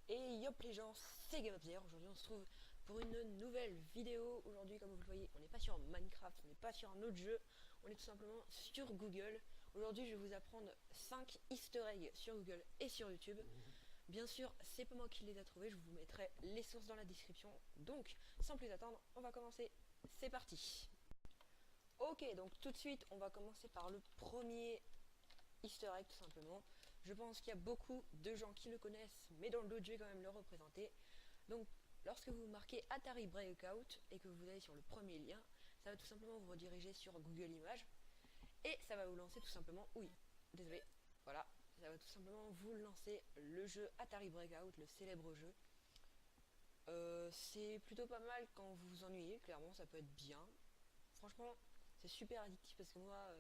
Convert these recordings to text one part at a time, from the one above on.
Et yop les gens, c'est GameUpDair. Aujourd'hui on se trouve pour une nouvelle vidéo. Aujourd'hui comme vous le voyez, on n'est pas sur Minecraft, on n'est pas sur un autre jeu, on est tout simplement sur Google. Aujourd'hui je vais vous apprendre 5 easter eggs sur Google et sur YouTube. Bien sûr c'est pas moi qui les ai trouvés, je vous mettrai les sources dans la description. Donc sans plus attendre, on va commencer, c'est parti. Ok, donc tout de suite on va commencer par le premier easter egg tout simplement. Je pense qu'il y a beaucoup de gens qui le connaissent, mais dans l'autre je vais quand même le représenter. Donc lorsque vous marquez Atari Breakout et que vous allez sur le premier lien, ça va tout simplement vous rediriger sur Google Images et ça va vous lancer tout simplement, oui, désolé, voilà, ça va tout simplement vous lancer le jeu Atari Breakout, le célèbre jeu. C'est plutôt pas mal quand vous vous ennuyez, clairement ça peut être bien. Franchement, c'est super addictif parce que moi,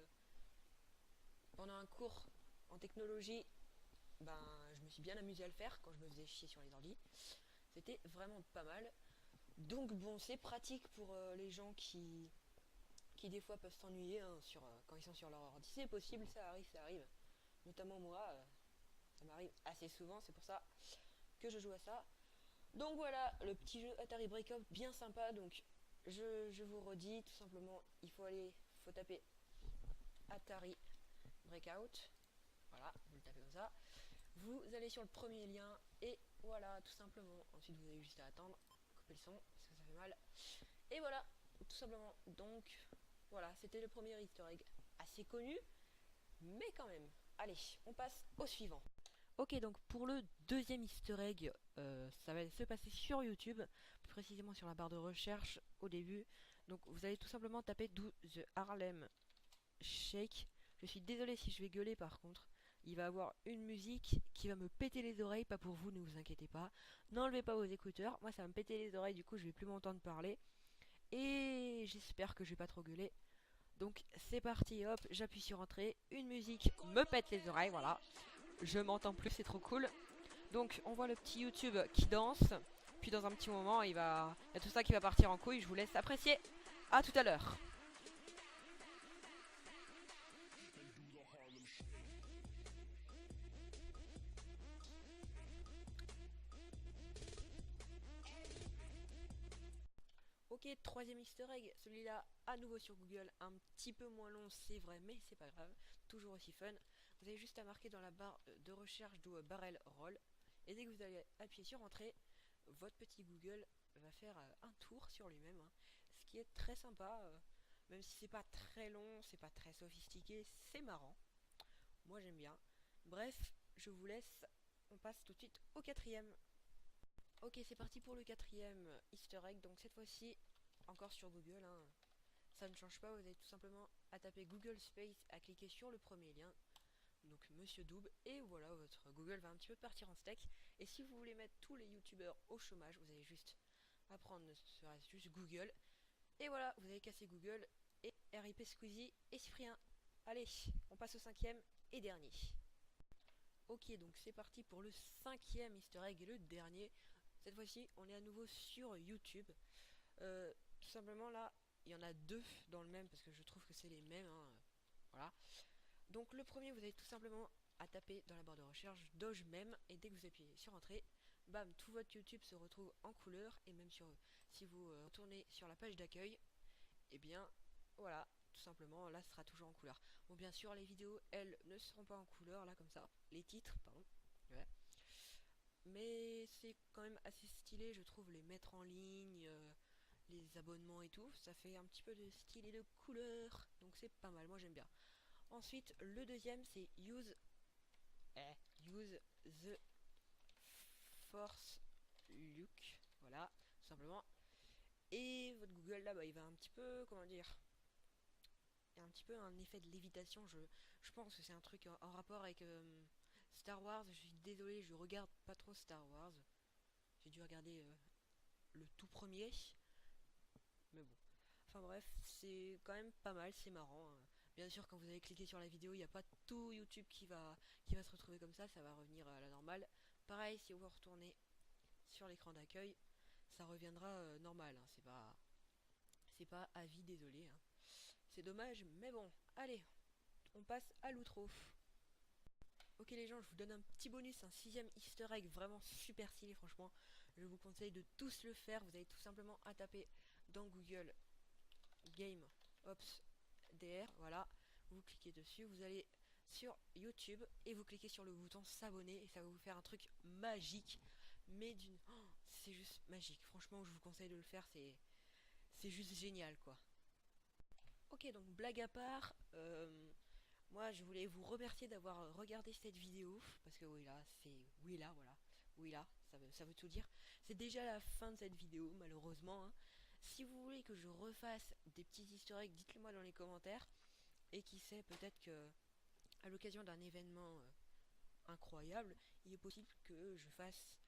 pendant un cours en technologie, ben, je me suis bien amusé à le faire quand je me faisais chier sur les ordi. C'était vraiment pas mal. Donc bon, c'est pratique pour les gens qui des fois peuvent s'ennuyer hein, quand ils sont sur leur ordi. C'est possible, ça arrive. Notamment moi, ça m'arrive assez souvent, c'est pour ça que je joue à ça. Donc voilà, le petit jeu Atari Breakout, bien sympa. Donc je vous redis, tout simplement, faut taper Atari Breakout. Voilà, vous le tapez comme ça. Vous allez sur le premier lien et voilà, tout simplement. Ensuite, vous avez juste à attendre, couper le son parce que ça fait mal. Et voilà, tout simplement. Donc, voilà, c'était le premier easter egg assez connu, mais quand même. Allez, on passe au suivant. Ok, donc pour le deuxième easter egg, ça va se passer sur YouTube, plus précisément sur la barre de recherche au début. Donc vous allez tout simplement taper Do the Harlem Shake. Je suis désolé si je vais gueuler par contre. Il va avoir une musique qui va me péter les oreilles, pas pour vous, ne vous inquiétez pas. N'enlevez pas vos écouteurs, moi ça va me péter les oreilles, du coup je vais plus m'entendre parler. Et j'espère que je vais pas trop gueuler. Donc c'est parti, hop, j'appuie sur entrée. Une musique me pète les oreilles, voilà. Je m'entends plus, c'est trop cool. Donc on voit le petit YouTube qui danse. Puis dans un petit moment, il y a tout ça qui va partir en couille. Je vous laisse apprécier. À tout à l'heure. Ok, troisième easter egg, celui-là à nouveau sur Google, un petit peu moins long c'est vrai, mais c'est pas grave, toujours aussi fun. Vous avez juste à marquer dans la barre de recherche d'où barrel roll, et dès que vous allez appuyer sur entrée, votre petit Google va faire un tour sur lui-même, hein, ce qui est très sympa, même si c'est pas très long, c'est pas très sophistiqué, c'est marrant, moi j'aime bien. Bref, je vous laisse, on passe tout de suite au quatrième. Ok, c'est parti pour le quatrième easter egg, donc cette fois-ci encore sur Google, hein. Ça ne change pas, vous avez tout simplement à taper Google Space, à cliquer sur le premier lien, donc Monsieur Doub, et voilà, votre Google va un petit peu partir en steak. Et si vous voulez mettre tous les youtubeurs au chômage, vous avez juste à prendre juste Google, et voilà, vous avez cassé Google, et RIP Squeezie et Cyprien. Allez, on passe au cinquième et dernier. Ok, donc c'est parti pour le cinquième easter egg et le dernier. Cette fois-ci, on est à nouveau sur YouTube. Tout simplement là, il y en a deux dans le même parce que je trouve que c'est les mêmes, hein. Voilà. Donc le premier, vous avez tout simplement à taper dans la barre de recherche Doge même et dès que vous appuyez sur entrée, bam, tout votre YouTube se retrouve en couleur et même si vous retournez sur la page d'accueil, et eh bien voilà, tout simplement là ce sera toujours en couleur. Bon, bien sûr, les vidéos elles ne seront pas en couleur là comme ça, les titres, pardon. Ouais. Mais c'est quand même assez stylé, je trouve, les mettre en ligne, les abonnements et tout. Ça fait un petit peu de style et de couleur, donc c'est pas mal, moi j'aime bien. Ensuite, le deuxième, c'est use the force look. Voilà, tout simplement. Et votre Google là, bah, il va un petit peu, comment dire, il y a un petit peu un effet de lévitation. Je pense que c'est un truc en rapport avec Star Wars. Je suis désolé, je regarde pas trop Star Wars. J'ai dû regarder le tout premier, mais bon. Enfin bref, c'est quand même pas mal, c'est marrant, hein. Bien sûr, quand vous avez cliqué sur la vidéo, il n'y a pas tout YouTube qui va se retrouver comme ça va revenir à la normale. Pareil, si vous retournez sur l'écran d'accueil, ça reviendra normal, hein. C'est pas à vie, désolé, hein. C'est dommage, mais bon, allez, on passe à l'outro. Ok les gens, je vous donne un petit bonus, un sixième easter egg vraiment super stylé franchement. Je vous conseille de tous le faire. Vous avez tout simplement à taper dans Google Game Ops DR, voilà. Vous cliquez dessus, vous allez sur YouTube et vous cliquez sur le bouton s'abonner et ça va vous faire un truc magique. Mais d'une... Oh, c'est juste magique. Franchement, je vous conseille de le faire, c'est juste génial quoi. Ok, donc blague à part, moi je voulais vous remercier d'avoir regardé cette vidéo parce que oui là, c'est oui là, voilà, oui là, ça veut tout dire. C'est déjà la fin de cette vidéo malheureusement, hein. Si vous voulez que je refasse des petits easter eggs, dites-le moi dans les commentaires. Et qui sait, peut-être que à l'occasion d'un événement incroyable, il est possible que je fasse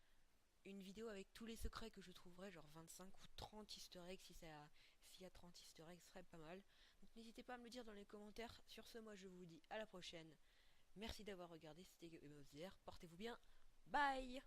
une vidéo avec tous les secrets que je trouverai, genre 25 ou 30 easter eggs, s'il y a 30 easter eggs, ce serait pas mal. Donc n'hésitez pas à me le dire dans les commentaires. Sur ce, moi je vous dis à la prochaine. Merci d'avoir regardé, c'était Gameofzer. Portez-vous bien. Bye.